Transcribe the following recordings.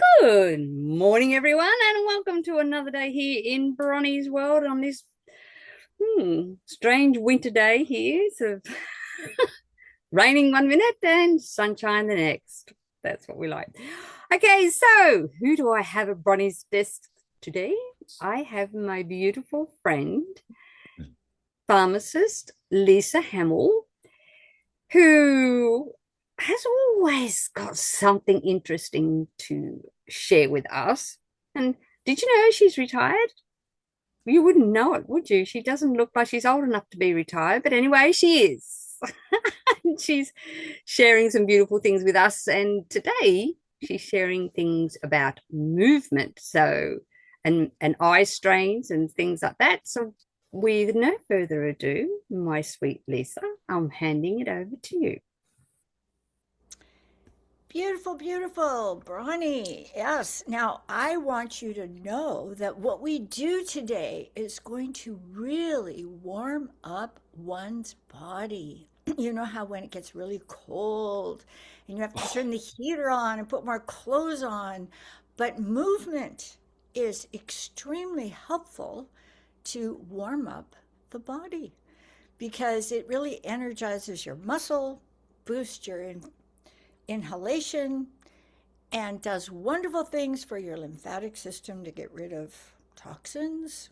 Good morning, everyone, and welcome to another day here in Bronie's world on this strange winter day here. So raining one minute and sunshine the next. That's what we like. Okay, so who do I have at Bronie's desk today? I have my beautiful friend, pharmacist Lisa Hamil, who has always got something interesting to share with us. And did you know she's retired? You wouldn't know it, would you? She doesn't look like she's old enough to be retired, but anyway, she is. She's sharing some beautiful things with us. And today she's sharing things about movement. So, and eye strains and things like that. So, with no further ado, my sweet Lisa, I'm handing it over to you. Beautiful, beautiful, Bronie. Yes. Now, I want you to know that what we do today is going to really warm up one's body. You know how when it gets really cold and you have to turn the heater on and put more clothes on, but movement is extremely helpful to warm up the body because it really energizes your muscle, boosts your inhalation, and does wonderful things for your lymphatic system to get rid of toxins,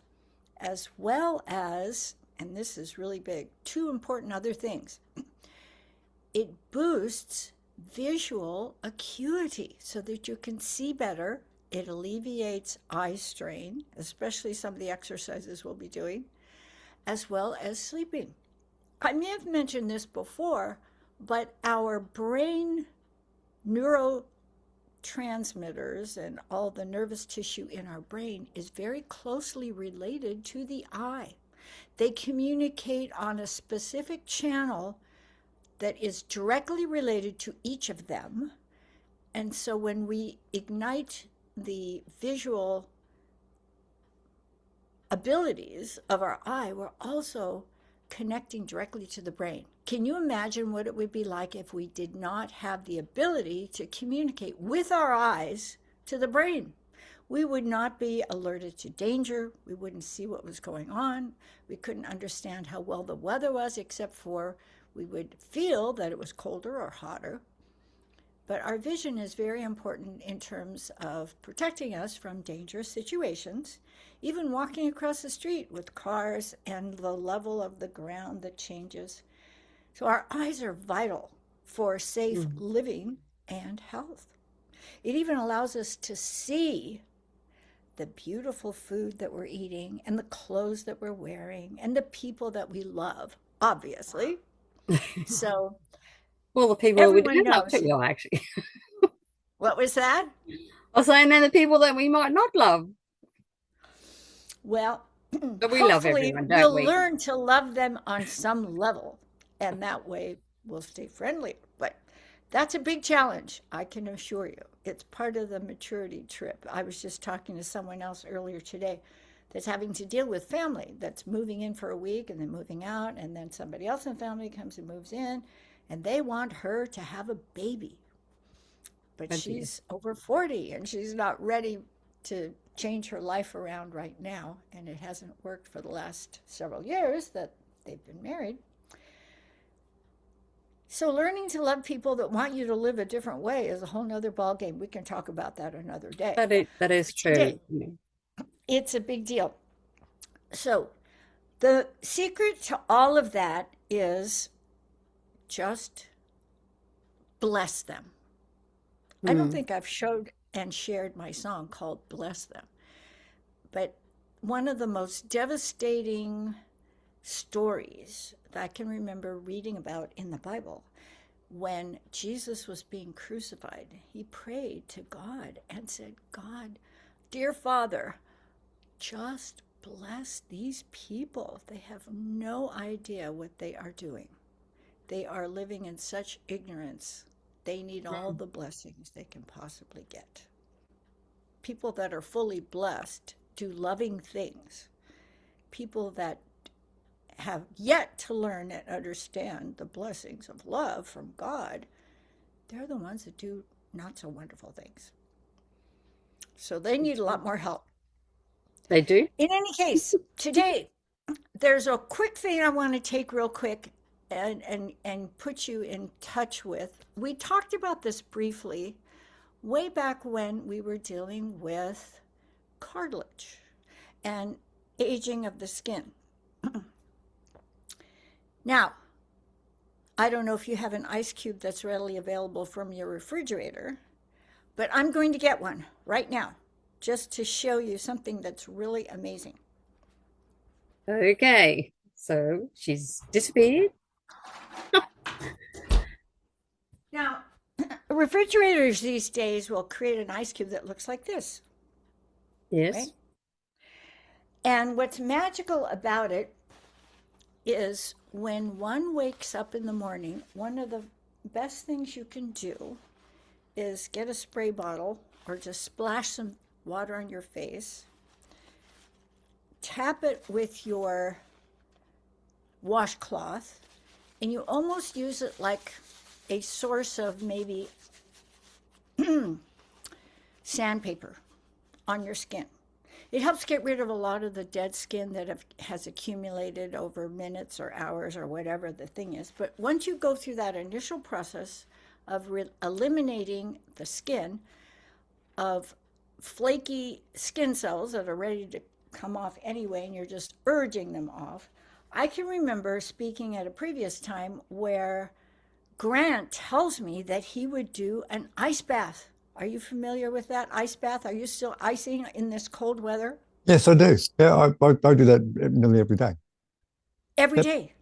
as well as, and this is really big, two important other things. It boosts visual acuity so that you can see better. It alleviates eye strain, especially some of the exercises we'll be doing, as well as sleeping. I may have mentioned this before, but our brain neurotransmitters and all the nervous tissue in our brain is very closely related to the eye. They communicate on a specific channel that is directly related to each of them. And so when we ignite the visual abilities of our eye, we're also connecting directly to the brain. Can you imagine what it would be like if we did not have the ability to communicate with our eyes to the brain? We would not be alerted to danger. We wouldn't see what was going on. We couldn't understand how well the weather was, except for we would feel that it was colder or hotter. But our vision is very important in terms of protecting us from dangerous situations, even walking across the street with cars and the level of the ground that changes. So our eyes are vital for safe Mm. living and health. It even allows us to see the beautiful food that we're eating and the clothes that we're wearing and the people that we love, obviously. So Well, the people that we everyone don't love too knows. well, actually. What was that? I was saying, then the people that we might not love, Well, but we love hopefully everyone, don't we'll we? learn to love them on some level, and that way we'll stay friendly. But that's a big challenge, I can assure you. It's part of the maturity trip. I was just talking to someone else earlier today that's having to deal with family that's moving in for a week and then moving out, and then somebody else in the family comes and moves in, and they want her to have a baby. But Oh dear. she's over 40 and she's not ready to change her life around right now. And it hasn't worked for the last several years that they've been married. So learning to love people that want you to live a different way is a whole nother ballgame. We can talk about that another day. That is But true. today, it's a big deal. So the secret to all of that is just bless them. I don't Mm. think I've showed and shared my song called Bless Them. But one of the most devastating stories that I can remember reading about in the Bible, when Jesus was being crucified, he prayed to God and said, God, dear Father, just bless these people. They have no idea what they are doing. They are living in such ignorance. They need all the blessings they can possibly get. People that are fully blessed do loving things. People that have yet to learn and understand the blessings of love from God, they're the ones that do not so wonderful things. So they need a lot more help. They do? In any case, today there's a quick thing I want to take real quick and put you in touch with. We talked about this briefly way back when we were dealing with cartilage and aging of the skin. Now, I don't know if you have an ice cube that's readily available from your refrigerator, but I'm going to get one right now just to show you something that's really amazing. Okay. So she's disappeared. Now, refrigerators these days will create an ice cube that looks like this, right? Yes. And what's magical about it is when one wakes up in the morning, one of the best things you can do is get a spray bottle or just splash some water on your face, tap it with your washcloth, and you almost use it like a source of maybe sandpaper on your skin. It helps get rid of a lot of the dead skin that has accumulated over minutes or hours or whatever the thing is. But once you go through that initial process of eliminating the skin of flaky skin cells that are ready to come off anyway, and you're just urging them off, I can remember speaking at a previous time where Grant tells me that he would do an ice bath. Are you familiar with that ice bath? Are you still icing in this cold weather? Yes, I do. Yeah, I do that nearly every day. Every Yep, day.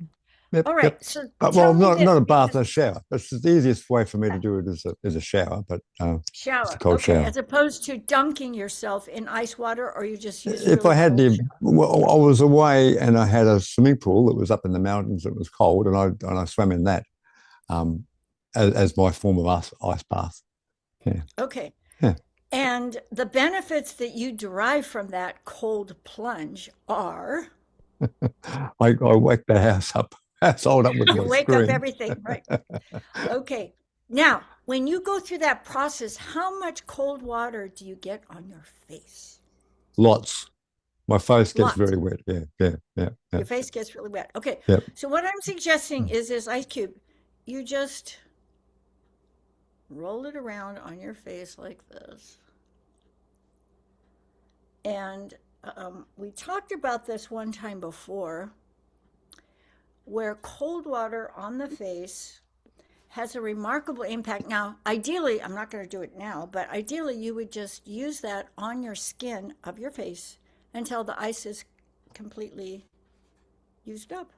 yep, All right. yep. So Well, tell me not this a bath, because a shower. That's the easiest way for me to do it is a shower, but it's a shower. cold Okay. shower. As opposed to dunking yourself in ice water, or you just use If really I had cold the, shower. well, I was away and I had a swimming pool that was up in the mountains. It was cold, and I swam in that um, as my form of ice bath. Yeah, Okay. yeah. And the benefits that you derive from that cold plunge are I wake the household up with you my wake up scream. everything, right? Okay. Now, when you go through that process, how much cold water do you get on your face? Lots. My face gets Lots. very wet. Yeah, yeah, yeah, yeah, Your face gets really wet. Okay. yeah. So what I'm suggesting is this ice cube. You just roll it around on your face like this. And we talked about this one time before, where cold water on the face has a remarkable impact. Now, ideally, I'm not going to do it now, but ideally, you would just use that on your skin of your face until the ice is completely used up.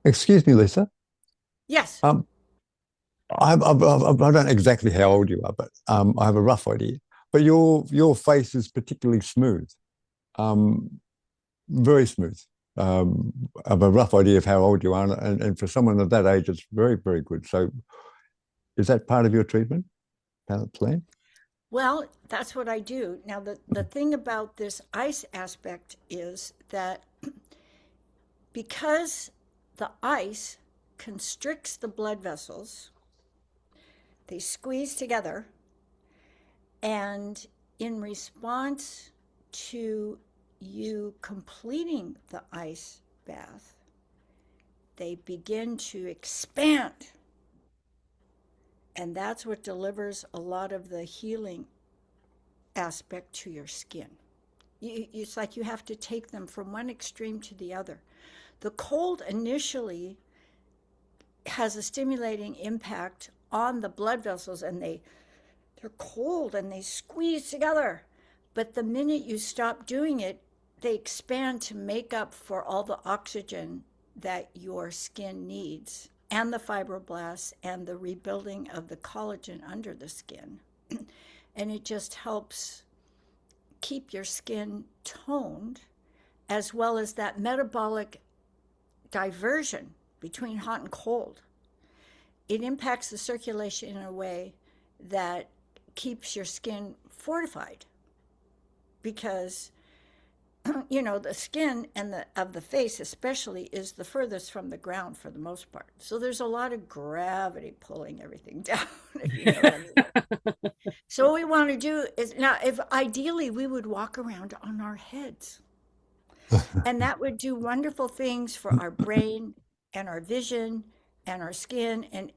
Excuse me, Lisa. Yes. Um, I don't know exactly how old you are, but I have a rough idea. But your face is particularly smooth, um, very smooth. I have a rough idea of how old you are, and for someone of that age, it's very, very good. So, is that part of your treatment plan? Well, that's what I do. Now, the thing about this ice aspect is that because the ice constricts the blood vessels, they squeeze together, and in response to you completing the ice bath, they begin to expand. And that's what delivers a lot of the healing aspect to your skin. It's like you have to take them from one extreme to the other. The cold initially has a stimulating impact on the blood vessels, and they're cold and they squeeze together. But the minute you stop doing it, they expand to make up for all the oxygen that your skin needs, and the fibroblasts, and the rebuilding of the collagen under the skin. And it just helps keep your skin toned, as well as that metabolic diversion between hot and cold. It impacts the circulation in a way that keeps your skin fortified, because the skin and the of the face especially is the furthest from the ground for the most part. So there's a lot of gravity pulling everything down, if you know what I mean. So what we want to do is now if ideally we would walk around on our heads, and that would do wonderful things for our brain and our vision and our skin and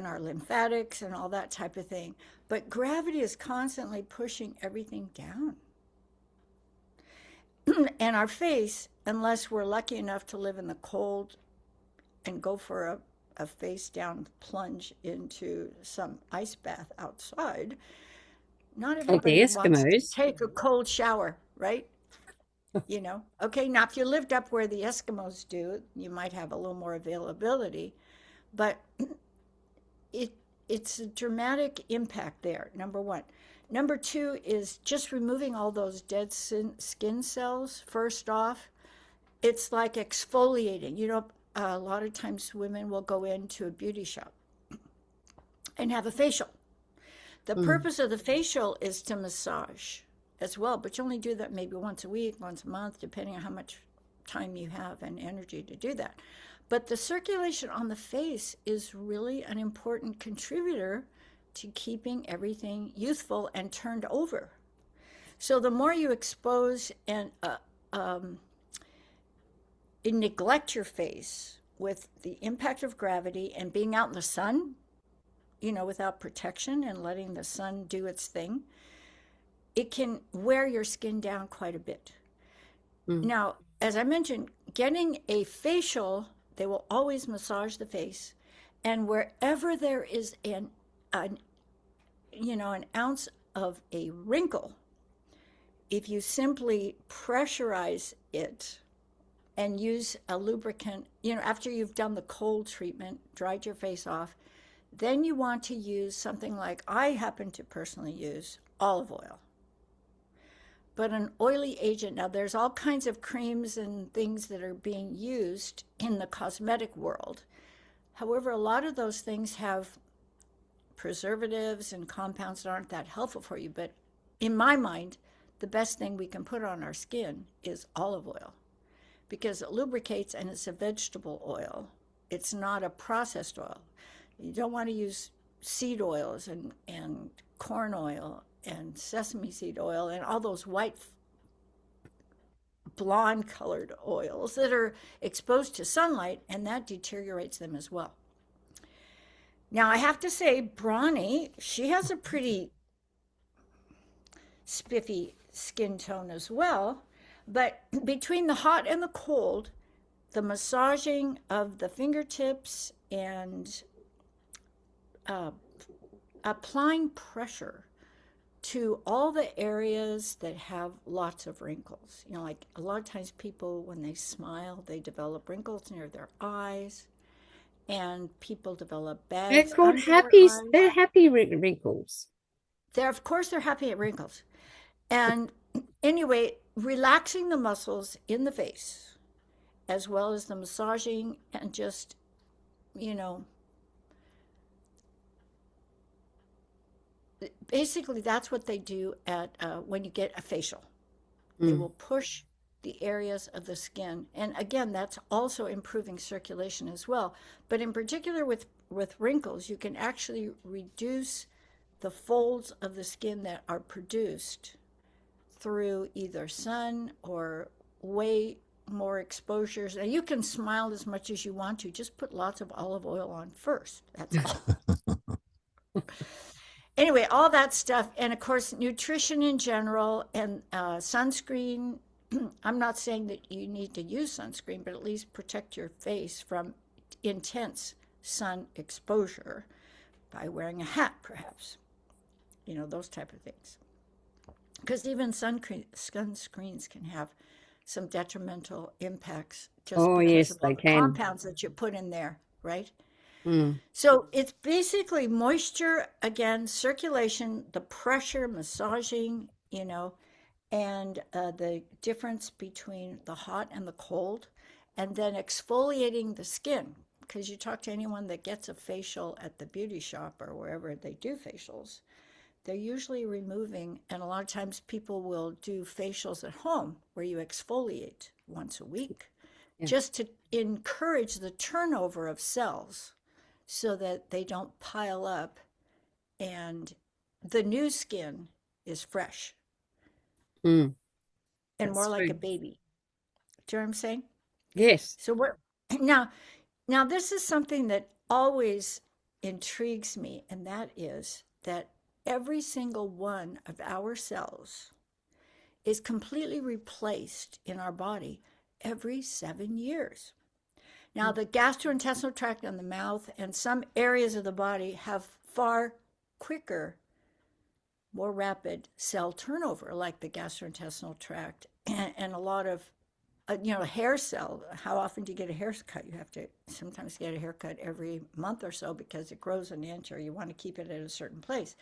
our lymphatics and all that type of thing. But gravity is constantly pushing everything down. And our face, unless we're lucky enough to live in the cold and go for a face down plunge into some ice bath outside, not Like the everybody wants to Eskimos. take a cold shower, right? Okay, now if you lived up where the Eskimos do, you might have a little more availability, but it it's a dramatic impact there, number one. Number two is just removing all those dead skin cells. First off, it's like exfoliating. A lot of times women will go into a beauty shop and have a facial. The Mm. purpose of the facial is to massage as well, but you only do that maybe once a week, once a month, depending on how much time you have and energy to do that. But the circulation on the face is really an important contributor to keeping everything youthful and turned over. So the more you expose um, and neglect your face with the impact of gravity and being out in the sun, without protection and letting the sun do its thing, it can wear your skin down quite a bit. Mm. Now, as I mentioned, getting a facial, they will always massage the face. And wherever there is an ounce of a wrinkle, if you simply pressurize it and use a lubricant, after you've done the cold treatment, dried your face off, then you want to use something like I happen to personally use olive oil. But an oily agent, now there's all kinds of creams and things that are being used in the cosmetic world. However, a lot of those things have preservatives and compounds that aren't that helpful for you. But in my mind, the best thing we can put on our skin is olive oil because it lubricates and it's a vegetable oil. It's not a processed oil. You don't want to use seed oils and corn oil and sesame seed oil and all those white blonde colored oils that are exposed to sunlight, and that deteriorates them as well. Now I have to say Bronie, she has a pretty spiffy skin tone as well, but between the hot and the cold, the massaging of the fingertips and uh, applying pressure to all the areas that have lots of wrinkles. Like a lot of times people, when they smile, they develop wrinkles near their eyes, and people develop They're bags called under their happy. eyes. They're happy wrinkles. Of course, they're happy at wrinkles. And anyway, relaxing the muscles in the face, as well as the massaging, and just, you know, basically that's what they do at when you get a facial. They Mm. will push the areas of the skin, and again, that's also improving circulation as well. But in particular, with wrinkles, you can actually reduce the folds of the skin that are produced through either sun or way more exposures. Now, you can smile as much as you want to. Just put lots of olive oil on first. That's all. Anyway, all that stuff, and of course, nutrition in general and sunscreen. I'm not saying that you need to use sunscreen, but at least protect your face from intense sun exposure by wearing a hat, perhaps. Those type of things. Because even sunscreens can have some detrimental impacts just Oh, because yes, of all they the can. compounds that you put in there, right? Mm. So it's basically moisture, again, circulation, the pressure, massaging, and the difference between the hot and the cold, and then exfoliating the skin. Because you talk to anyone that gets a facial at the beauty shop or wherever they do facials, They're usually removing, and a lot of times people will do facials at home where you exfoliate once a week Yeah. just to encourage the turnover of cells so that they don't pile up and the new skin is fresh Mm, and more that's like a true. baby. Do you know what I'm saying? Yes. So what now now this is something that always intrigues me, and that is that every single one of our cells is completely replaced in our body every 7 years. Now, the gastrointestinal tract and the mouth and some areas of the body have far quicker, more rapid cell turnover, like the gastrointestinal tract, and a lot of hair cell. How often do you get a haircut? You have to sometimes get a haircut every month or so because it grows an inch or you want to keep it at a certain place.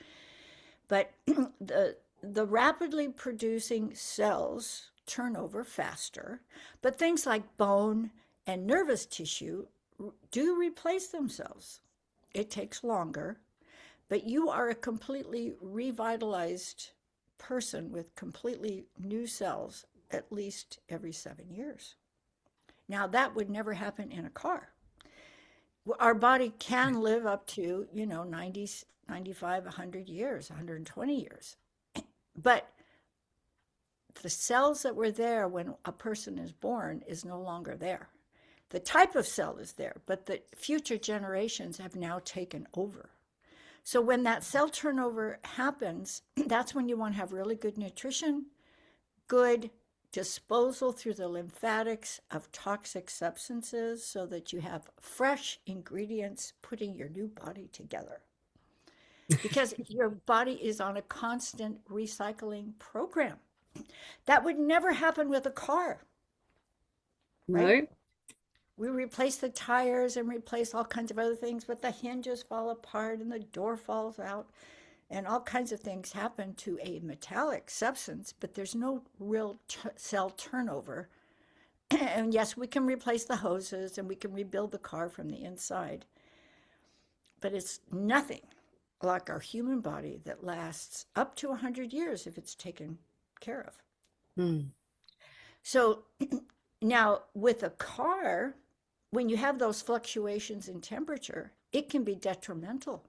But the rapidly producing cells turn over faster, but things like bone and nervous tissue do replace themselves. It takes longer, but you are a completely revitalized person with completely new cells at least every 7 years. Now, that would never happen in a car. Our body can live up to, 90, 95, 100 years, 120 years. But the cells that were there when a person is born is no longer there. The type of cell is there, but the future generations have now taken over. So when that cell turnover happens, that's when you want to have really good nutrition, good disposal through the lymphatics of toxic substances so that you have fresh ingredients putting your new body together. Because your body is on a constant recycling program. That would never happen with a car, right? No. We replace the tires and replace all kinds of other things, but the hinges fall apart and the door falls out, and all kinds of things happen to a metallic substance, but there's no real cell turnover. And yes, we can replace the hoses and we can rebuild the car from the inside, but it's nothing like our human body that lasts up to 100 years if it's taken care of. Mm. So now with a car, when you have those fluctuations in temperature, it can be detrimental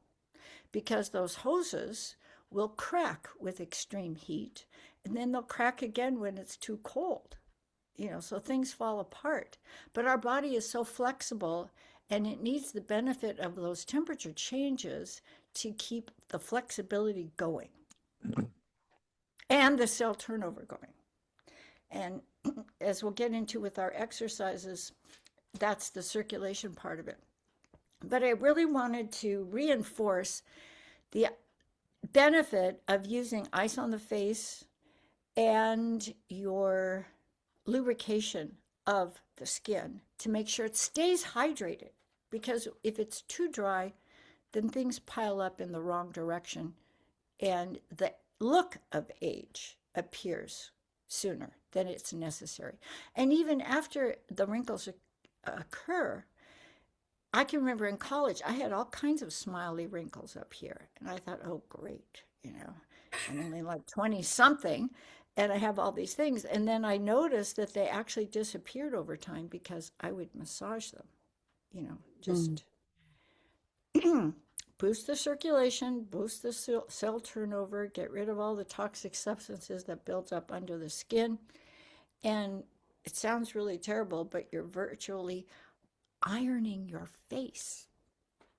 because those hoses will crack with extreme heat and then they'll crack again when it's too cold. So things fall apart. But our body is so flexible and it needs the benefit of those temperature changes to keep the flexibility going and the cell turnover going. And as we'll get into with our exercises, that's the circulation part of it. But I really wanted to reinforce the benefit of using ice on the face and your lubrication of the skin to make sure it stays hydrated. Because if it's too dry, then things pile up in the wrong direction and the look of age appears sooner than it's necessary. And even after the wrinkles occur, I can remember in college, I had all kinds of smiley wrinkles up here. And I thought, oh, great, I'm only like 20 something and I have all these things. And then I noticed that they actually disappeared over time because I would massage them, just boost the circulation, boost the cell turnover, get rid of all the toxic substances that built up under the skin. And it sounds really terrible, but you're virtually ironing your face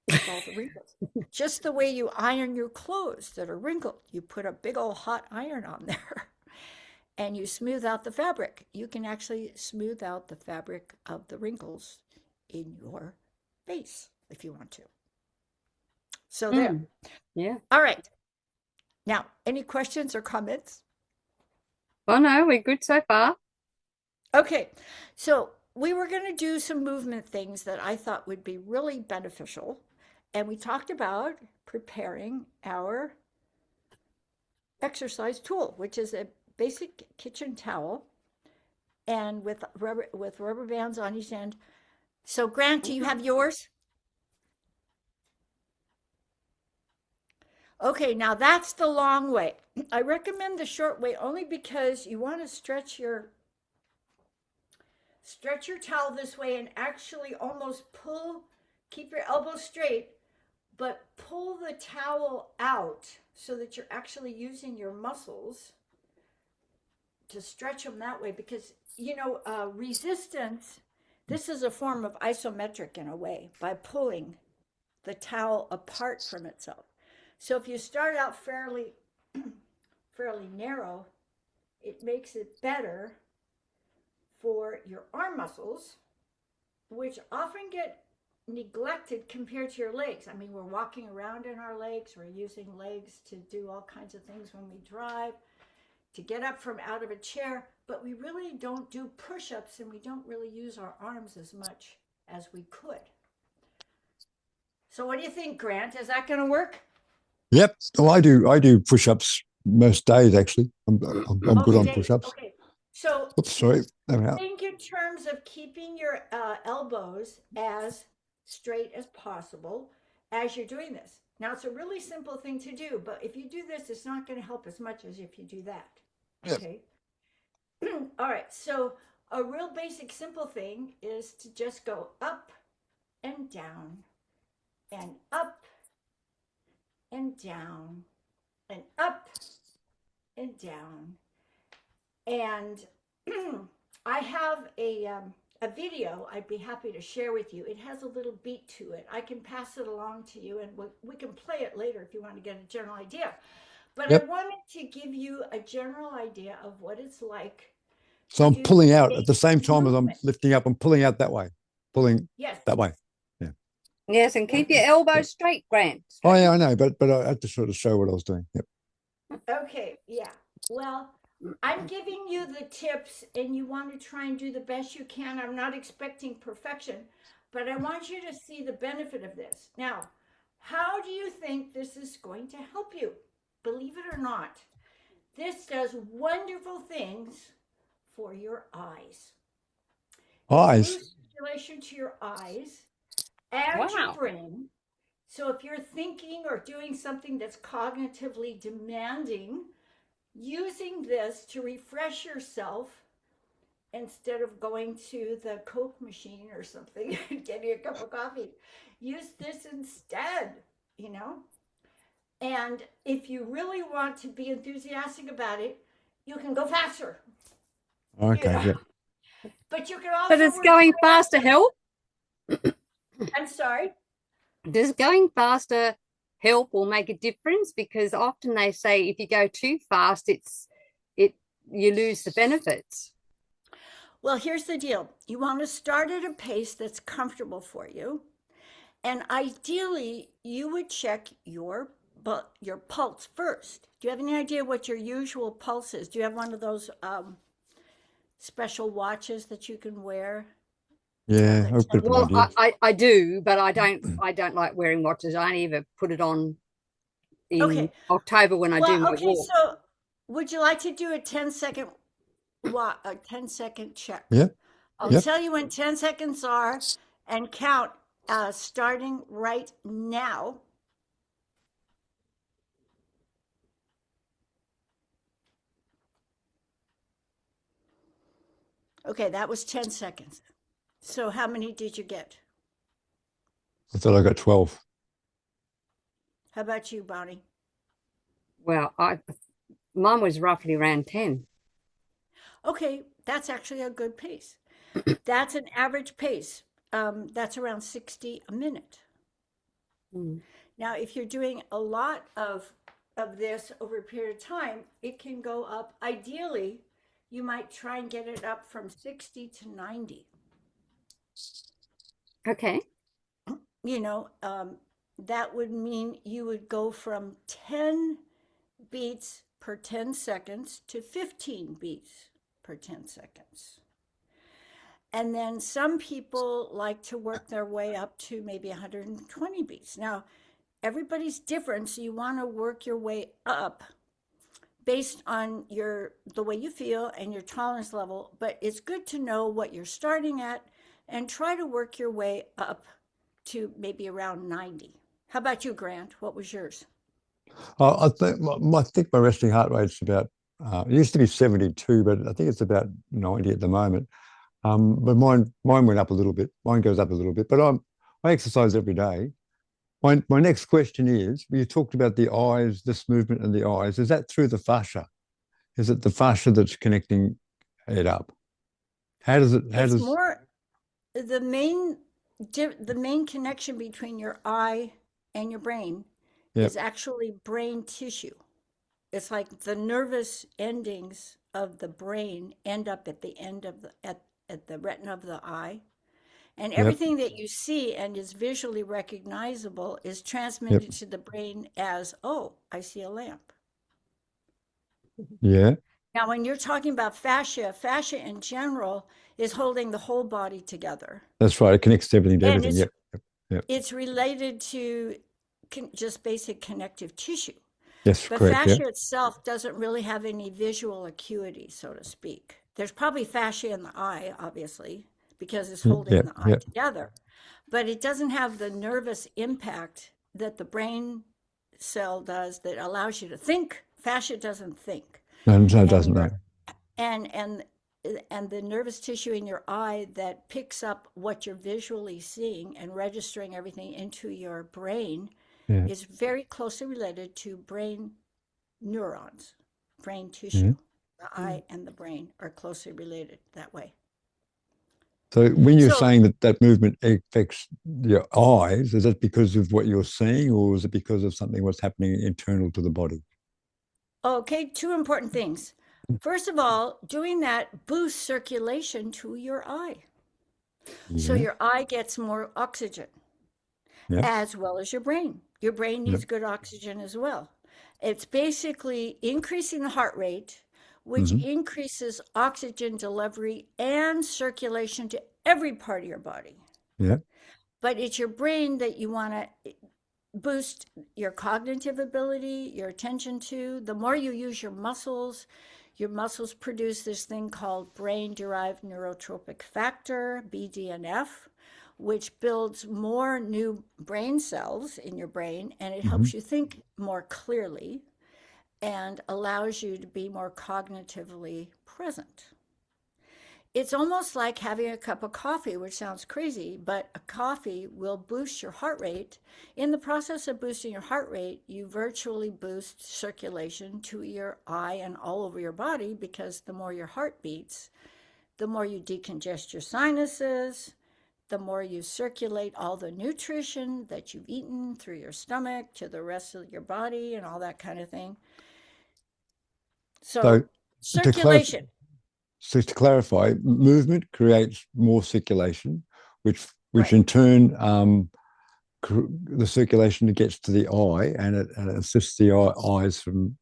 with all the wrinkles. Just the way you iron your clothes that are wrinkled. You put a big old hot iron on there and you smooth out the fabric. You can actually smooth out the fabric of the wrinkles in your face if you want to. So there. Mm. Yeah. All right. Now, any questions or comments? Oh no, we're good so far. Okay. So we were going to do some movement things that I thought would be really beneficial. And we talked about preparing our exercise tool, which is a basic kitchen towel and with rubber bands on each end. So Grant, do you have yours? Okay, now that's the long way. I recommend the short way only because you want to stretch your towel this way and actually almost pull, keep your elbows straight, but pull the towel out so that you're actually using your muscles to stretch them that way because resistance, this is a form of isometric in a way by pulling the towel apart from itself. So if you start out fairly narrow, it makes it better for your arm muscles, which often get neglected compared to your legs. I mean, we're walking around in our legs, we're using legs to do all kinds of things when we drive, to get up from out of a chair, but we really don't do push-ups and we don't really use our arms as much as we could. So what do you think, Grant? Is that going to work? Yep. Well, I do push-ups most days actually. I'm good Most on days. push-ups. Okay. So Oops, sorry. think in terms of keeping your elbows as straight as possible as you're doing this. Now, it's a really simple thing to do, but if you do this, it's not going to help as much as if you do that. Yep. Okay. All right. So, a real basic, simple thing is to just go up and down and up and down and up and down. And I have a video I'd be happy to share with you. It has a little beat to it. I can pass it along to you and we can play it later if you want to get a general idea. But I Yep. wanted to give you a general idea of what it's like So to I'm do pulling out at the basic same time as I'm movement. lifting up. I'm pulling out that way, pulling Yes, that way. Yeah. Yes, and yes. keep your elbows straight, Grant. Oh Straighten yeah, them. I know, but I had to sort of show what I was doing. Yep. Okay, yeah. Well, I'm giving you the tips and you want to try and do the best you can. I'm not expecting perfection, but I want you to see the benefit of this. Now, how do you think this is going to help you? Believe it or not, this does wonderful things for your eyes. It Eyes. boosts circulation to your eyes and your Wow. brain. So if you're thinking or doing something that's cognitively demanding, using this to refresh yourself instead of going to the Coke machine or something and getting a cup of coffee, use this instead, you know? And if you really want to be enthusiastic about it, you can go faster, you Okay. know? Yep. But you can But also it's work your going way faster up. help. I'm sorry. Does going faster help or make a difference? Because often they say if you go too fast, it you lose the benefits. Well, here's the deal. You want to start at a pace that's comfortable for you. And ideally, you would check your pulse first. Do you have any idea what your usual pulse is? Do you have one of those special watches that you can wear? Yeah, That I've got a bit of Well, idea. I do, but I don't like wearing watches. I only ever put it on in Okay. October when I Well, do my okay. walk. So, would you like to do a 10-second a 10-second check? Yep. I'll Yep. tell you when 10 seconds are and count starting right now. Okay, that was 10 seconds. So how many did you get? I thought I got 12. How about you, Bonnie? Well, I mine was roughly around 10. Okay, that's actually a good pace. That's an average pace. That's around 60 a minute. Mm. Now, if you're doing a lot of this over a period of time, it can go up. Ideally, you might try and get it up from 60 to 90. Okay. You know, that would mean you would go from 10 beats per 10 seconds to 15 beats per 10 seconds. And then some people like to work their way up to maybe 120 beats. Now, everybody's different, so you want to work your way up based on the way you feel and your tolerance level, but it's good to know what you're starting at and try to work your way up to maybe around 90. How about you, Grant? What was yours? I think my resting heart rate's about. It used to be 72, but I think it's about 90 at the moment. But mine went up a little bit. Mine goes up a little bit. But I exercise every day. My next question is: you talked about the eyes, this movement in the eyes. Is that through the fascia? Is it the fascia that's connecting it up? How does it? How It's does? more the main the main connection between your eye and your brain Yep. is actually brain tissue. It's like the nervous endings of the brain end up at the end of at the retina of the eye. And Yep. everything that you see and is visually recognizable is Yep. transmitted to the brain as, oh, I see a lamp. Yeah. Now, when you're talking about fascia, fascia in general is holding the whole body together. That's right. It connects everything to And everything. Yep. Yep. it's related to just basic connective tissue. Yes. But Correct. Yeah. fascia itself doesn't really have any visual acuity, so to speak. There's probably fascia in the eye, obviously, because it's holding Yep. the eye Yep. together, but it doesn't have the nervous impact that the brain cell does that allows you to think. Fascia doesn't think. No, no, it And doesn't. your No. and and and the nervous tissue in your eye that picks up what you're visually seeing and registering everything into your brain Yeah. is very closely related to brain neurons, brain tissue. Yeah. The Mm. eye and the brain are closely related that way. So when you're So, saying that that movement affects your eyes, is that because of what you're seeing, or is it because of something what's happening internal to the body? okay, two important things. First of all, doing that boosts circulation to your eye. So Yeah. your eye gets more oxygen, Yep. as well as your brain. Your brain Yep. needs good oxygen as well. It's basically increasing the heart rate, which Hmm. increases oxygen delivery and circulation to every part of your body. Yeah. But it's your brain that you want to boost your cognitive ability, your attention to. The more you use your muscles produce this thing called brain derived neurotropic factor, BDNF, which builds more new brain cells in your brain and it Hmm. helps you think more clearly and allows you to be more cognitively present. It's almost like having a cup of coffee, which sounds crazy, but a coffee will boost your heart rate. In the process of boosting your heart rate, you virtually boost circulation to your eye and all over your body because the more your heart beats, the more you decongest your sinuses, the more you circulate all the nutrition that you've eaten through your stomach to the rest of your body and all that kind of thing. So So, to clarify, circulation, to clarify, movement creates more circulation, which right? in turn the circulation gets to the eye and it assists the eyes from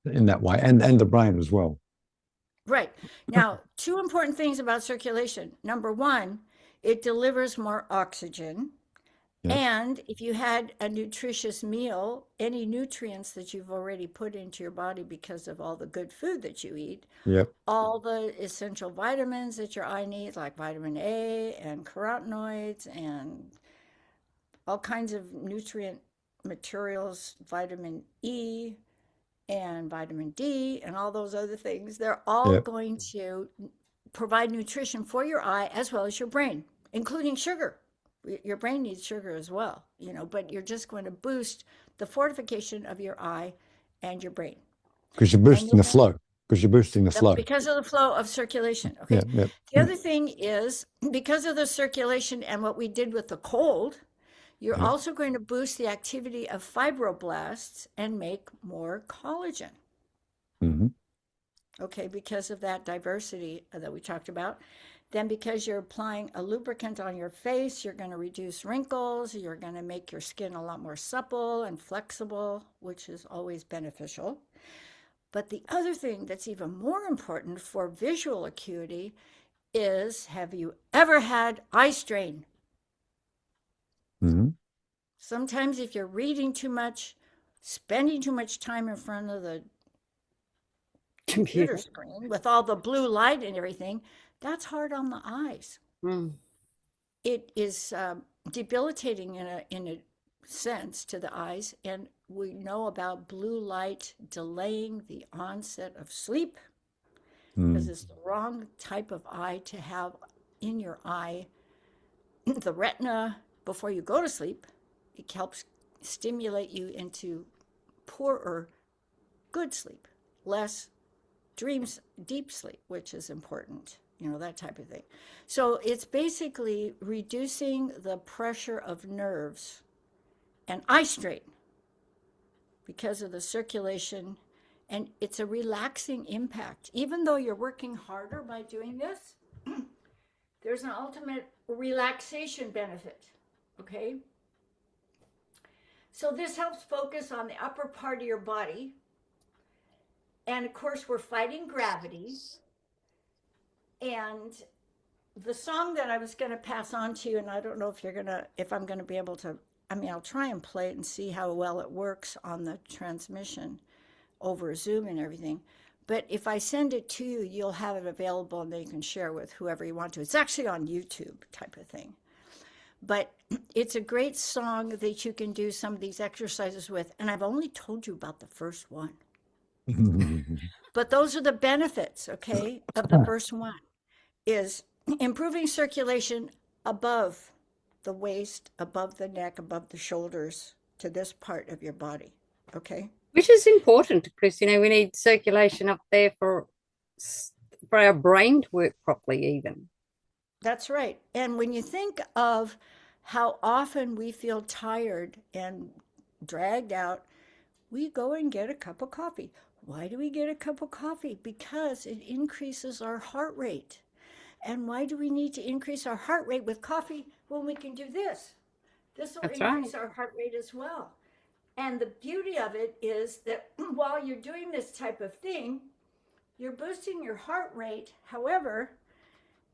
in that way and the brain as well. Right. Now, two important things about circulation. Number one, it delivers more oxygen. Yep. And if you had a nutritious meal, any nutrients that you've already put into your body because of all the good food that you eat, Yep. all the essential vitamins that your eye needs, like vitamin A and carotenoids and all kinds of nutrient materials, vitamin E, and vitamin D and all those other things, they're all Yep. going to provide nutrition for your eye as well as your brain, including sugar. Your brain needs sugar as well, but you're just going to boost the fortification of your eye and your brain. Because you're And boosting you'll the then, flow. Because you're boosting the flow. because of the flow of circulation. Yeah. Okay. Yep. The other thing is because of the circulation and what we did with the cold, you're Yep. also going to boost the activity of fibroblasts and make more collagen. Hmm. Okay, because of that diversity that we talked about. Then, because you're applying a lubricant on your face, you're going to reduce wrinkles, you're going to make your skin a lot more supple and flexible, which is always beneficial. But the other thing that's even more important for visual acuity is have you ever had eye strain? Hmm. Sometimes, if you're reading too much, spending too much time in front of the computer Computer. screen with all the blue light and everything, that's hard on the eyes. Mm. It is debilitating in a sense to the eyes, and we know about blue light delaying the onset of sleep because Mm. it's the wrong type of eye to have in your eye. The retina before you go to sleep, it helps stimulate you into poorer good sleep, less dreams, deep sleep, which is important, that type of thing. So it's basically reducing the pressure of nerves and eye strain because of the circulation. And it's a relaxing impact. Even though you're working harder by doing this, there's an ultimate relaxation benefit. Okay? So this helps focus on the upper part of your body. And of course, we're fighting gravity. And the song that I was going to pass on to you, and I don't know if I'm going to be able to, I mean, I'll try and play it and see how well it works on the transmission over Zoom and everything. But if I send it to you, you'll have it available and then you can share with whoever you want to. It's actually on YouTube type of thing. But it's a great song that you can do some of these exercises with. And I've only told you about the first one. But those are the benefits, okay, of the first one is improving circulation above the waist, above the neck, above the shoulders to this part of your body, okay? Which is important because, we need circulation up there for our brain to work properly even. That's right. And when you think of how often we feel tired and dragged out, we go and get a cup of coffee. Why do we get a cup of coffee? Because it increases our heart rate. And why do we need to increase our heart rate with coffee when we can do this? This will That's right. increase our heart rate as well. And the beauty of it is that while you're doing this type of thing, you're boosting your heart rate. However,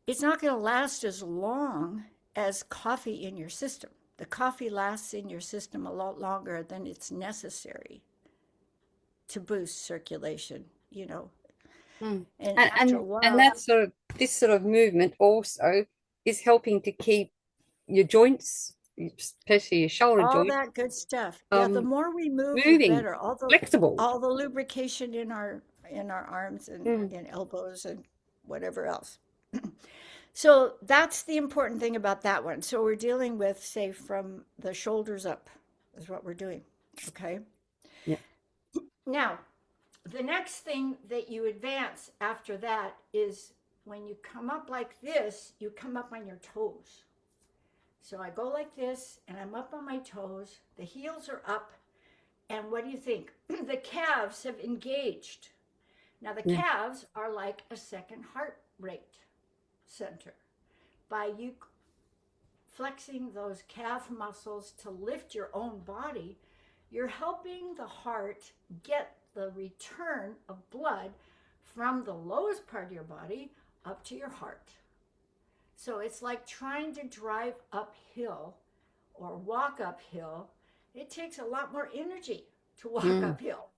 it's not going to last as long as coffee in your system. The coffee lasts in your system a lot longer than it's necessary to boost circulation, Mm. And And, after a and while, this sort of movement also is helping to keep your joints, especially your shoulder all joint, that good stuff. Yeah, the more we move, the moving, better. flexible. All the lubrication in our arms Mm. and elbows and whatever else. So that's the important thing about that one. So we're dealing with, say, from the shoulders up is what we're doing. Okay. Yeah. Now, the next thing that you advance after that is when you come up like this, you come up on your toes. So I go like this and I'm up on my toes. The heels are up. And what do you think? The calves have engaged. Now, the Yeah. calves are like a second heart rate center. By you flexing those calf muscles to lift your own body, you're helping the heart get the return of blood from the lowest part of your body up to your heart. So it's like trying to drive uphill or walk uphill. It takes a lot more energy to walk Mm. uphill.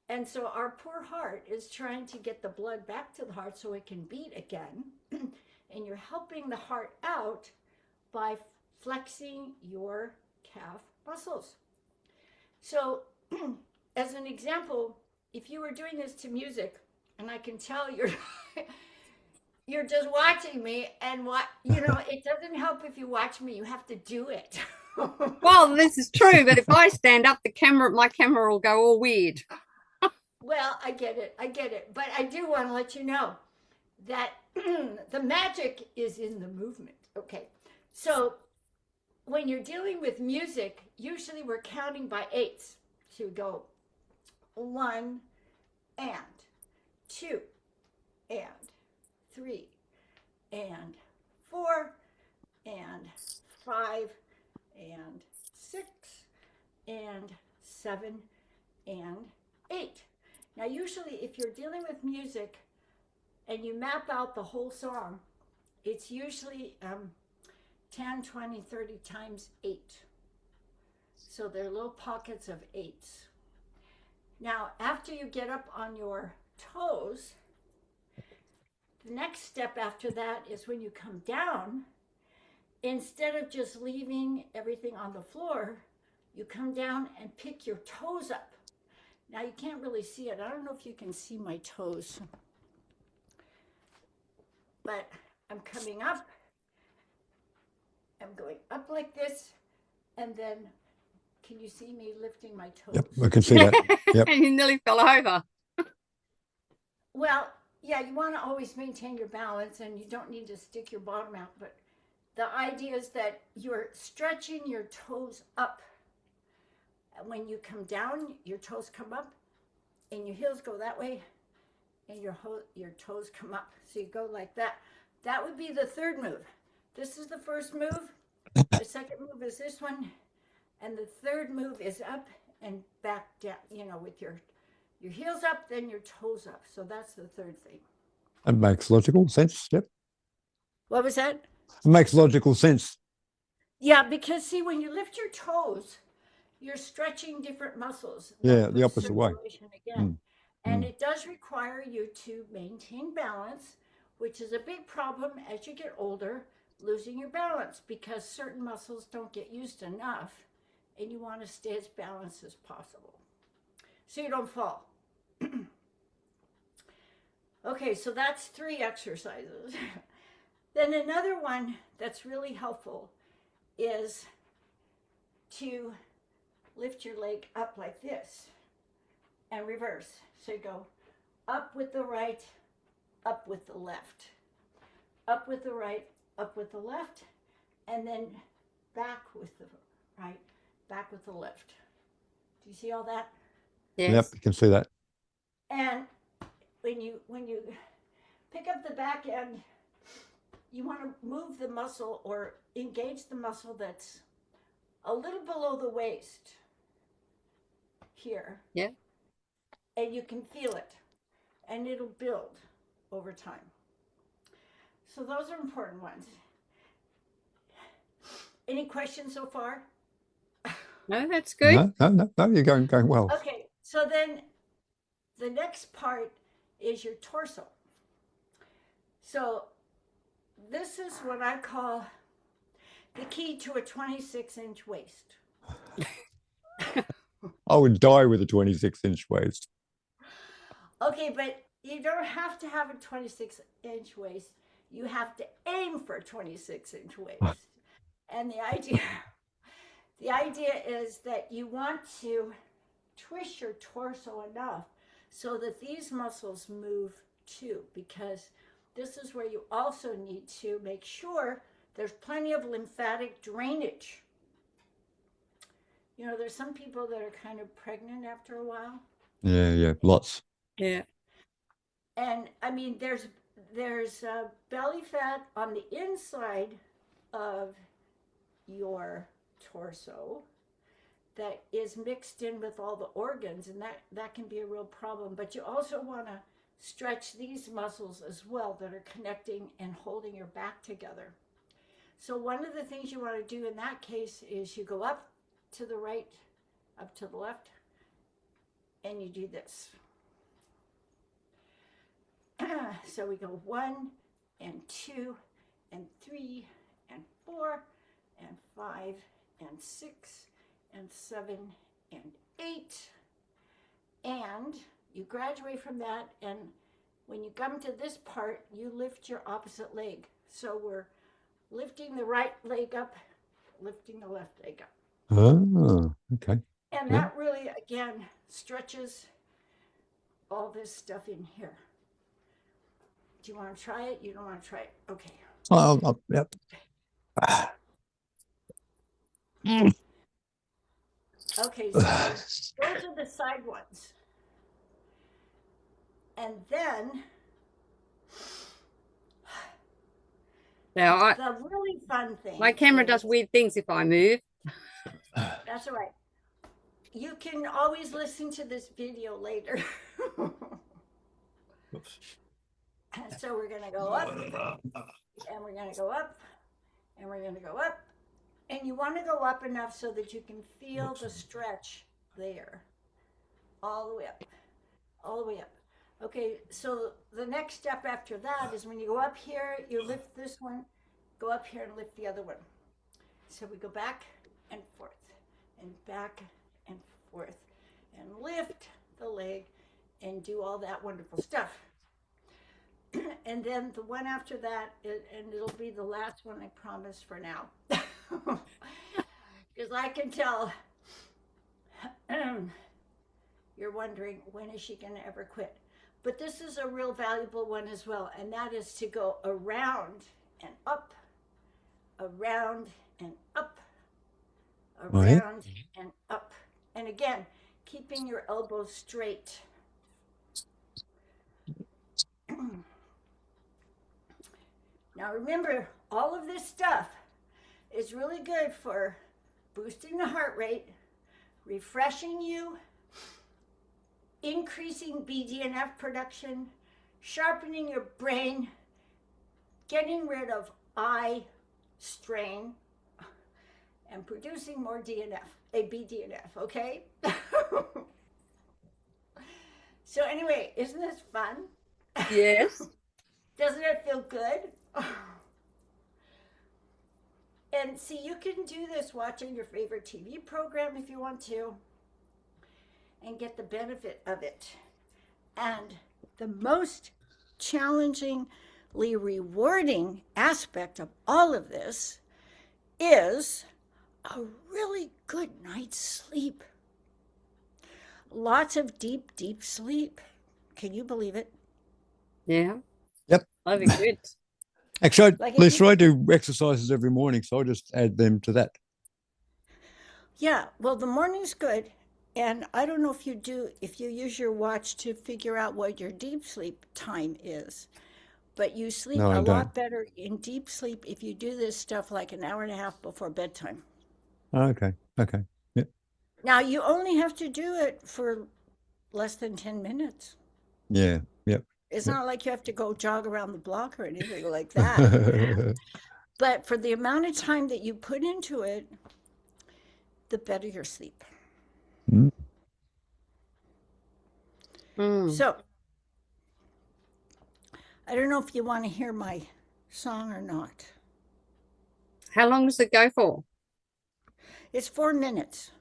And so our poor heart is trying to get the blood back to the heart so it can beat again. And you're helping the heart out by flexing your calf muscles. So, as an example, if you were doing this to music, and I can tell you're just watching me, and it doesn't help if you watch me. You have to do it. Well, this is true, but if I stand up, my camera will go all weird. Well, I get it. But I do want to let you know that the magic is in the movement. Okay. So when you're dealing with music, usually we're counting by eights. So you go 1 and 2 and 3 and 4 and 5 and 6 and 7 and 8. Now, usually, if you're dealing with music and you map out the whole song, it's usually 10, 20, 30 times 8. So they're little pockets of 8s. Now, after you get up on your toes, the next step after that is when you come down, instead of just leaving everything on the floor, you come down and pick your toes up. Now you can't really see it. I don't know if you can see my toes, but I'm coming up. I'm going up like this, and then can you see me lifting my toes? Yep, I can see that. Yep. And you nearly fell over. Well, yeah, you want to always maintain your balance and you don't need to stick your bottom out, but the idea is that you're stretching your toes up. When you come down, your toes come up and your heels go that way and your toes come up. So you go like that. That would be the third move. This is the first move. The second move is this one. And the third move is up and back down, with your heels up, then your toes up. So that's the third thing. It makes logical sense. Yep. What was that? It makes logical sense. Yeah, because see, when you lift your toes, you're stretching different muscles. Yeah, the opposite way. Again. And it does require you to maintain balance, which is a big problem as you get older, losing your balance because certain muscles don't get used enough and you want to stay as balanced as possible so you don't fall. Okay, so that's 3 exercises. Then another one that's really helpful is to lift your leg up like this and reverse. So you go up with the right, up with the left, up with the right, up with the left, and then back with the right, back with the left. Do you see all that? Yes. Yep, you can see that. And when you pick up the back end, you want to move the muscle or engage the muscle that's a little below the waist here. Yeah. And you can feel it. And it'll build over time. So those are important ones. Any questions so far? No, that's good. No, you're going well. Okay, so then the next part is your torso. So this is what I call the key to a 26-inch waist. I would die with a 26-inch waist. Okay, but you don't have to have a 26-inch waist. You have to aim for a 26-inch waist. And the idea is that you want to twist your torso enough so that these muscles move too, because this is where you also need to make sure there's plenty of lymphatic drainage. There's some people that are kind of pregnant after a while. Yeah, lots. Yeah. And I mean, there's belly fat on the inside of your torso that is mixed in with all the organs, and that can be a real problem. But you also want to stretch these muscles as well that are connecting and holding your back together. So one of the things you want to do in that case is you go up to the right, up to the left, and you do this. So we go 1 and 2 and 3 and 4 and 5 and 6 and 7 and 8. And you graduate from that, and when you come to this part, you lift your opposite leg. So we're lifting the right leg up, lifting the left leg up. Oh, okay. And that really, again, stretches all this stuff in here. Do you want to try it? You don't want to try it? Okay. Yep. Okay, so those are the side ones. And then Now, the really fun thing. my camera does weird things if I move. That's all right. You can always listen to this video later. So we're going to go up, and we're going to go up, and we're going to go up. And you want to go up enough so that you can feel the stretch there. All the way up. All the way up. Okay, so the next step after that is when you go up here, you lift this one, go up here and lift the other one. So we go back and forth, and back and forth and lift the leg and do all that wonderful stuff. And then the one after that, and it'll be the last one, I promise, for now. Because I can tell you're wondering, when is she going to ever quit? But this is a real valuable one as well, and that is to go around and up, around and up, Right. around and up. And again, keeping your elbows straight. Now remember, all of this stuff is really good for boosting the heart rate, refreshing you, increasing BDNF production, sharpening your brain, getting rid of eye strain, and producing more BDNF, okay? So anyway, isn't this fun? Yes. Doesn't it feel good? And see, you can do this watching your favorite TV program if you want to, and get the benefit of it. And the most challengingly rewarding aspect of all of this is a really good night's sleep. Lots of deep, deep sleep. Can you believe it? Yeah. Yep. That'd be good. Actually, Like Lisa, I do exercises every morning, so I'll just add them to that. Yeah, well, the morning's good. And I don't know if you use your watch to figure out what your deep sleep time is, but you sleep No, I a don't. lot better in deep sleep if you do this stuff like an hour and a half before bedtime. Oh, okay. Okay. Yep. Now, you only have to do it for less than 10 minutes. Yeah. Yep. It's Yep. not like you have to go jog around the block or anything like that. But for the amount of time that you put into it, the better your sleep. Mm. Mm. So, I don't know if you want to hear my song or not. How long does it go for? It's 4 minutes.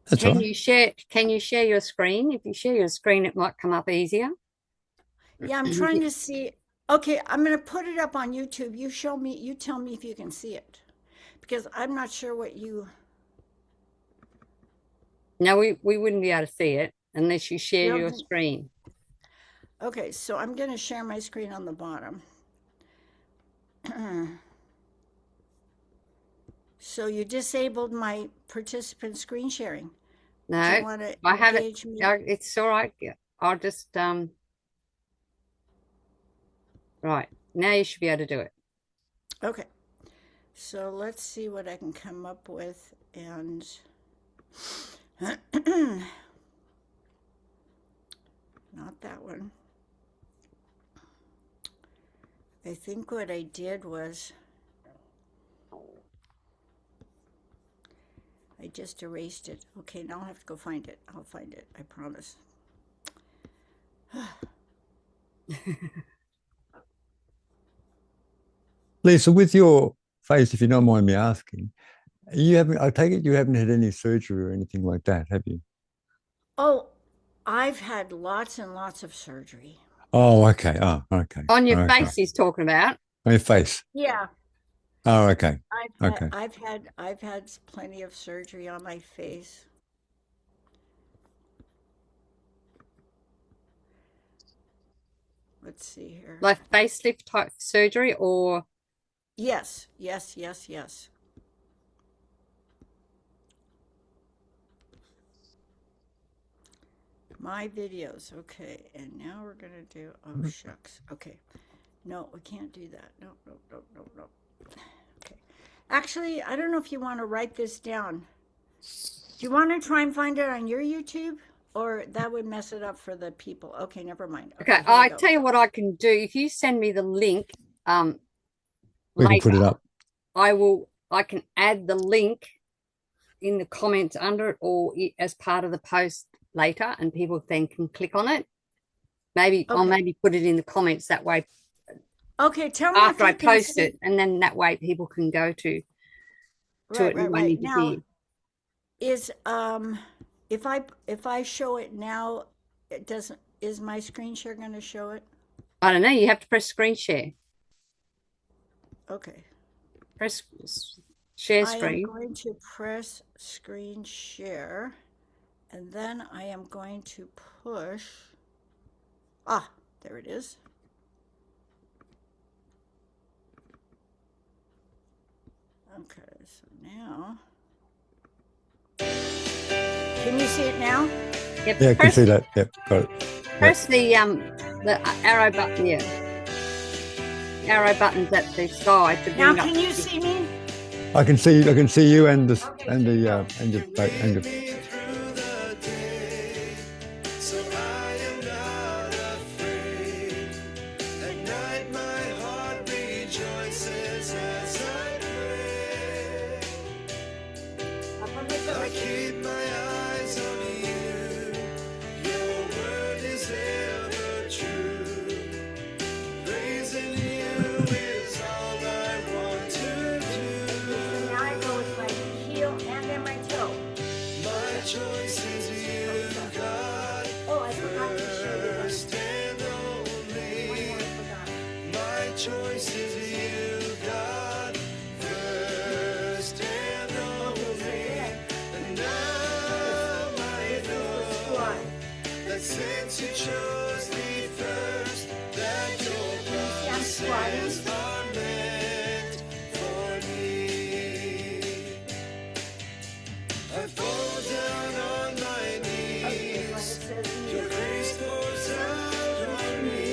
That's all right. Can you share your screen? If you share your screen, it might come up easier. Yeah, I'm trying to see. Okay, I'm going to put it up on YouTube. You tell me if you can see it. Because I'm not sure what you. No, we wouldn't be able to see it unless you share You your don't. screen. Okay, so I'm going to share my screen on the bottom. So you disabled my participant screen sharing. Do you No, want to I have it. engage me? It's all right. I'll just right. Now you should be able to do it. Okay. So let's see what I can come up with. And not that one. I think what I did was I just erased it. Okay, now I'll have to go find it. I'll find it. I promise. Lisa, with your face, if you don't mind me asking, I take it you haven't had any surgery or anything like that, have you? Oh, I've had lots and lots of surgery. Oh, okay. Oh, okay. On your Okay. face, he's talking about. On your face. Yeah, Oh, okay. I've had, Okay. I've had, I've had plenty of surgery on my face. Let's see here. Like facelift type surgery or Yes, yes, yes, yes. My videos. Okay, and now we're gonna do. Oh shucks. Okay, no, we can't do that. No, no, no, no, no. Okay. Actually, I don't know if you want to write this down. Do you want to try and find it on your YouTube? Or that would mess it up for the people. Okay, never mind. okay. Okay, here we I go. tell you what I can do. If you send me the link We can put it later, up. I can add the link in the comments under it or as part of the post later, and people then can click on it. Maybe I'll Okay. maybe put it in the comments that way Okay, tell me after if I you can post see. it, and then that way people can go to Right, it and right, won't right. need to Now, hear. Is if I show it now, it doesn't, is my screen share going to show it? I don't know. You have to press screen share. Okay. Press share I am screen. going to press screen share, and then I am going to push. Ah, there it is. Okay, so now. Can you see it now? Yep. Yeah, I can see that. Yep, got it. Press the arrow button. Yeah, arrow buttons at the side to Now, bring up. can you see me? I can see you and the Okay, and good. the and the So I am not afraid. At night my heart rejoices as I pray. I keep my eyes on you. Your word is ever true. Praising you is all I want to do. Now I go with my heel and then my toe. My choice is you, God. Oh, I forgot to show you one. First and only. One more I forgot. My choice is you, God. First and only. And now I know Squat. that since you chose me first, that your promises are meant for me. I fall down on my Okay, like it knees. says in Your the grace pours out on me.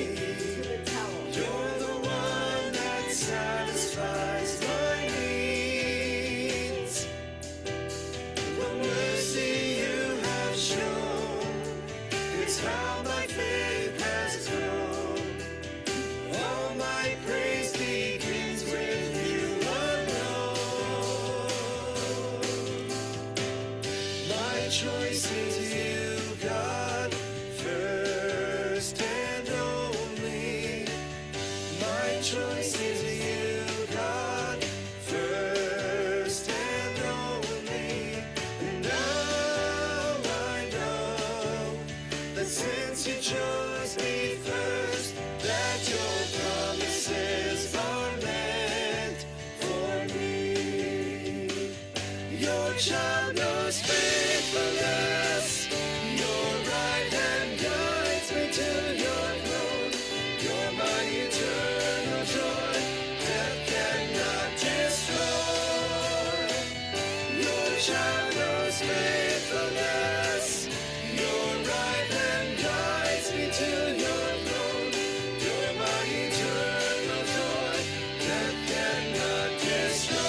towel. You're the one that satisfies my needs. The mercy you have shown is how my faith has grown. All my praise begins with you alone. My choice is you, God, first and only. My choice is you, God, first and only. And now I know that since you chose me first, that your promises are meant for me. Your child knows faithfulness. Your right hand guides me to your throne. You're my eternal joy. Death cannot destroy. Your child knows faithfulness. Your right hand guides me to your throne. You're my eternal joy. Death cannot destroy.